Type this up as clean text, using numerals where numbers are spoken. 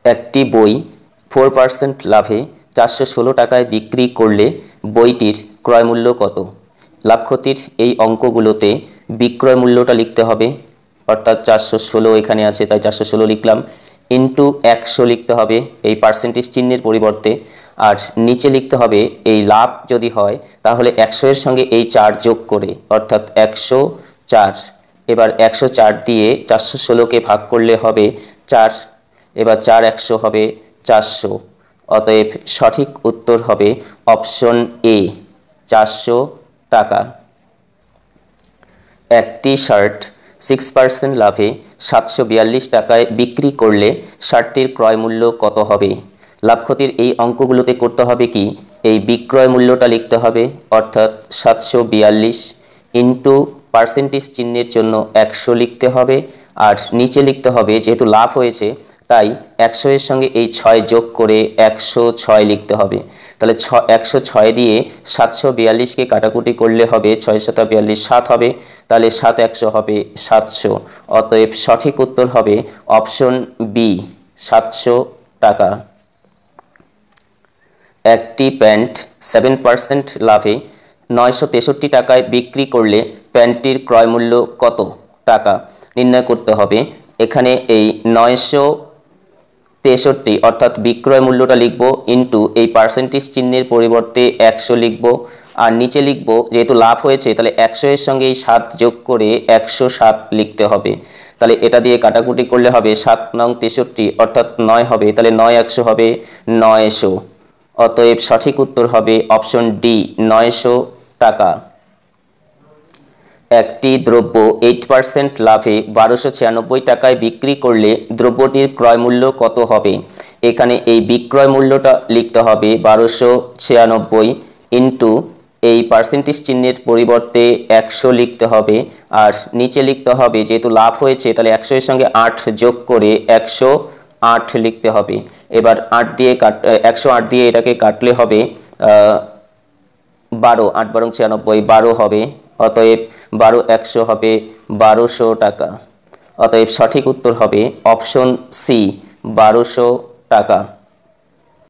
একটি বই 4% লাভে 416 টাকায় বিক্রি করলে বইটির ক্রয়মূল্য কত? লাভ ক্ষতির এই অঙ্কগুলোতে বিক্রয় মূল্যটা লিখতে হবে, অর্থাৎ 416 এখানে আছে তাই 416 লিখলাম, ইন্টু 100 লিখতে হবে এই পার্সেন্টেজ চিহ্নের পরিবর্তে, আর নিচে লিখতে হবে এই লাভ যদি হয় তাহলে 100 এর সঙ্গে এই 4 যোগ করে, অর্থাৎ 104। এবার 104 দিয়ে 416কে ভাগ করলে হবে 4, এবার 4 100 হবে 400। অতএব সঠিক উত্তর হবে অপশন এ, 400 টাকা। একটি শার্ট 6% লাভে 742 টাকায় বিক্রি করলে শার্টটির ক্রয় মূল্য কত হবে? লাভ ক্ষতির এই অঙ্কগুলোতে করতে হবে কি, এই বিক্রয় মূল্যটা লিখতে হবে, অর্থাৎ 742 ইন্টু পার্সেন্টেজ চিহ্নের জন্য 100 লিখতে হবে, আর নিচে লিখতে হবে যেহেতু লাভ হয়েছে তাই 100 এর সঙ্গে এই 6 যোগ করে 106 লিখতে হবে। তাহলে 106 দিয়ে 742কে কাটাকুটি করলে হবে 6 7 42, 7 হবে, তাহলে 7 100 হবে 700। অতএব সঠিক উত্তর হবে অপশন বি, 700 টাকা। একটি প্যান্ট 7% লাভে 963 টাকায় বিক্রি করলে প্যান্টটির ক্রয় মূল্য কত টাকা নির্ণয় করতে হবে। এখানে এই 963 অর্থাৎ বিক্রয় মূল্যটা লিখব, ইন্টু এই পার্সেন্টেজ চিহ্নের পরিবর্তে 100 লিখব, আর নিচে লিখব যেহেতু লাভ হয়েছে তাহলে 100 এর সঙ্গে এই 7 যোগ করে 107 লিখতে হবে। তাহলে এটা দিয়ে কাটাকুটি করলে হবে 7 নং 63 অর্থাৎ 9 হবে, তাহলে 9 100 হবে 900। অতএব সঠিক উত্তর হবে অপশন ডি, 900 টাকা। একটি দ্রব্য 8% লাভে 1296 টাকায় বিক্রি করলে দ্রব্যটির ক্রয় মূল্য কত হবে? এখানে এই বিক্রয় মূল্যটা লিখতে হবে 1296 ইন্টু এই পার্সেন্টেজ চিহ্নের পরিবর্তে 100 লিখতে হবে, আর নিচে লিখতে হবে যেহেতু লাভ হয়েছে তাহলে 100 এর সঙ্গে 8 যোগ করে 108 লিখতে হবে। এবার 108 দিয়ে এটাকে কাটলে হবে 12, 8 12 96, 12 হবে, অতএব 12 100 হবে 1200 টাকা। অতএব সঠিক উত্তর হবে অপশন সি, 1200 টাকা।